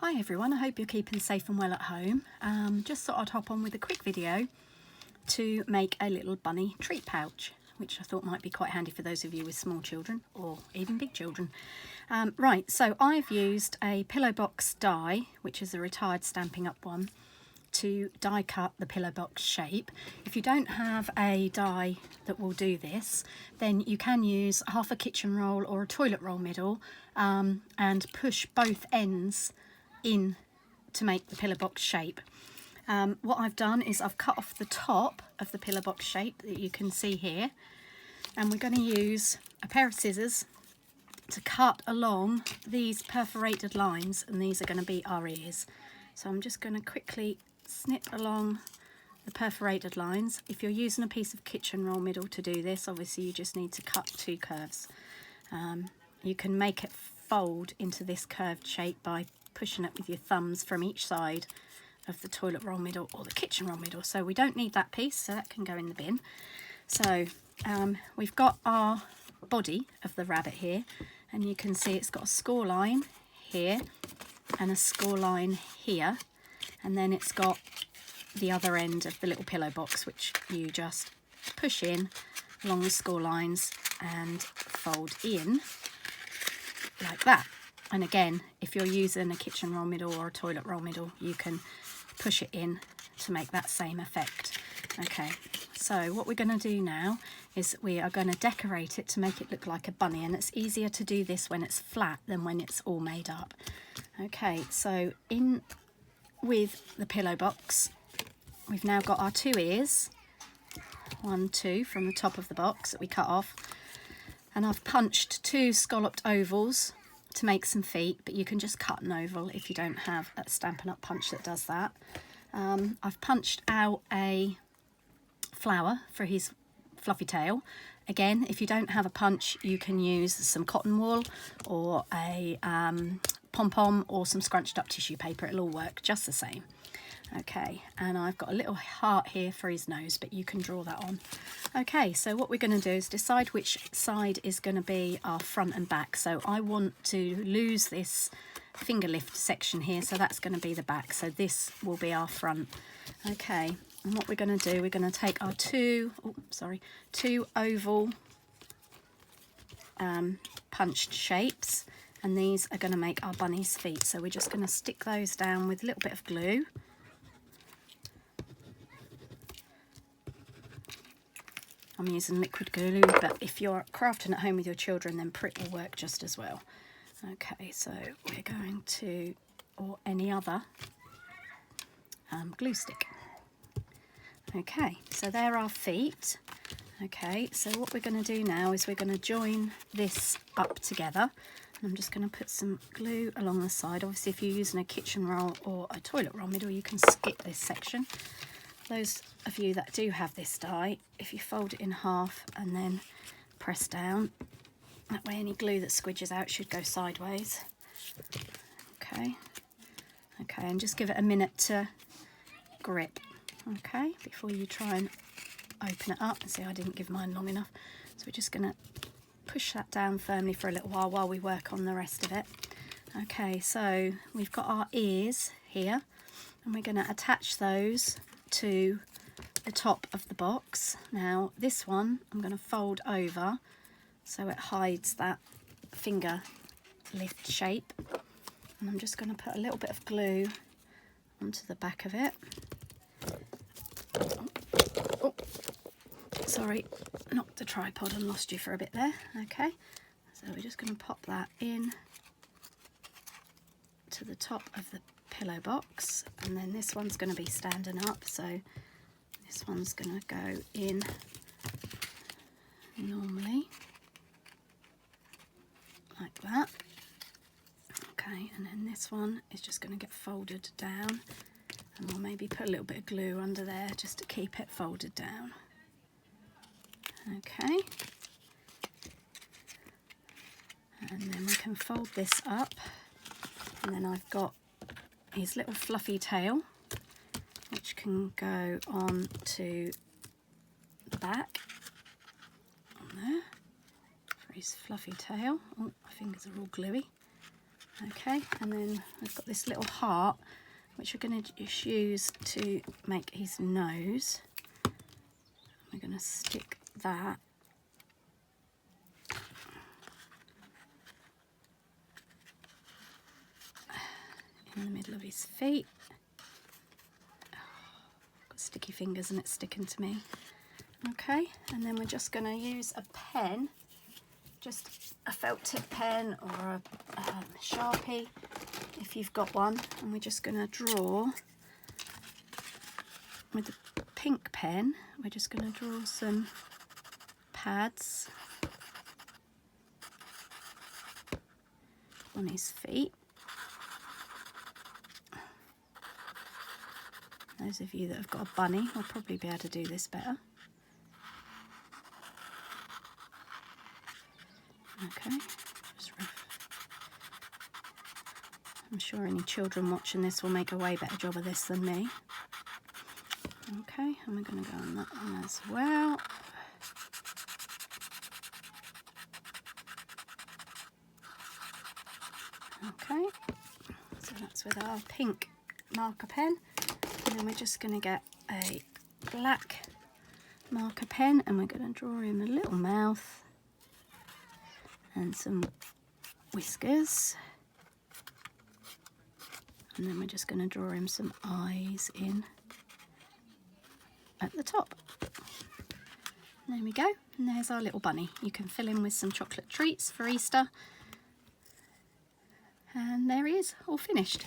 Hi everyone, I hope you're keeping safe and well at home. Just thought I'd hop on with a quick video to make a little bunny treat pouch, which I thought might be quite handy for those of you with small children or even big children. Right, so I've used a pillow box die, which is a retired Stampin' Up one, to die cut the pillow box shape. If you don't have a die that will do this, then you can use half a kitchen roll or a toilet roll middle and push both ends in to make the pillow box shape. What I've done is I've cut off the top of the pillow box shape that you can see here, and we're going to use a pair of scissors to cut along these perforated lines, and these are going to be our ears. So I'm just going to quickly snip along the perforated lines. If you're using a piece of kitchen roll middle to do this, obviously you just need to cut two curves. You can make it fold into this curved shape by pushing it with your thumbs from each side of the toilet roll middle or the kitchen roll middle. So we don't need that piece, so that can go in the bin. So we've got our body of the rabbit here, and you can see it's got a score line here and a score line here, and then it's got the other end of the little pillow box, which you just push in along the score lines and fold in like that. And again, if you're using a kitchen roll middle or a toilet roll middle, you can push it in to make that same effect. Okay, so what we're going to do now is we are going to decorate it to make it look like a bunny, and it's easier to do this when it's flat than when it's all made up. Okay, so in with the pillow box, we've now got our two ears, 1, 2 from the top of the box that we cut off, and I've punched two scalloped ovals to make some feet, but you can just cut an oval if you don't have a Stampin' Up punch that does that. I've punched out a flower for his fluffy tail. Again, if you don't have a punch, you can use some cotton wool or a pom-pom or some scrunched up tissue paper. It'll all work just the same. Okay, and I've got a little heart here for his nose, but you can draw that on. Okay, so what we're going to do is decide which side is going to be our front and back. So I want to lose this finger lift section here, so that's going to be the back. So this will be our front. Okay, and what we're going to do, we're going to take our two oval punched shapes, and these are going to make our bunny's feet. So we're just going to stick those down with a little bit of glue. I'm using liquid glue, but if you're crafting at home with your children, then Pritt will work just as well. Okay, so we're going to, or any other glue stick. Okay, so there are our feet. Okay, so what we're going to do now is we're going to join this up together. And I'm just going to put some glue along the side. Obviously, if you're using a kitchen roll or a toilet roll middle, you can skip this section. Those of you that do have this die, if you fold it in half and then press down, that way any glue that squidges out should go sideways. Okay, and just give it a minute to grip, okay, before you try and open it up. See, I didn't give mine long enough, so we're just going to push that down firmly for a little while we work on the rest of it. Okay, so we've got our ears here, and we're going to attach those to the top of the box. Now this one I'm going to fold over so it hides that finger lift shape, and I'm just going to put a little bit of glue onto the back of it. Oh, sorry, knocked the tripod and lost you for a bit there. Okay, so we're just going to pop that in to the top of the pillow box, and then this one's going to be standing up, so this one's going to go in normally like that. Okay, and then this one is just going to get folded down, and we'll maybe put a little bit of glue under there just to keep it folded down. Okay, and then we can fold this up, and then I've got his little fluffy tail, which can go on to the back on there for his fluffy tail. Oh, my fingers are all gluey. Okay, and then I've got this little heart, which we're going to just use to make his nose. We're going to stick that in the middle of his feet. Oh, got sticky fingers and it's sticking to me. Okay, and then we're just going to use a pen, just a felt tip pen or a Sharpie if you've got one, and we're just going to draw with the pink pen. We're just going to draw some pads on his feet. Those of you that have got a bunny will probably be able to do this better. Okay, just rough. I'm sure any children watching this will make a way better job of this than me. Okay, and we're going to go on that one as well. Okay, so that's with our pink marker pen, and then we're just going to get a black marker pen and we're going to draw him a little mouth and some whiskers, and then we're just going to draw him some eyes in at the top. And there we go, and there's our little bunny. You can fill him with some chocolate treats for Easter, and there he is, all finished.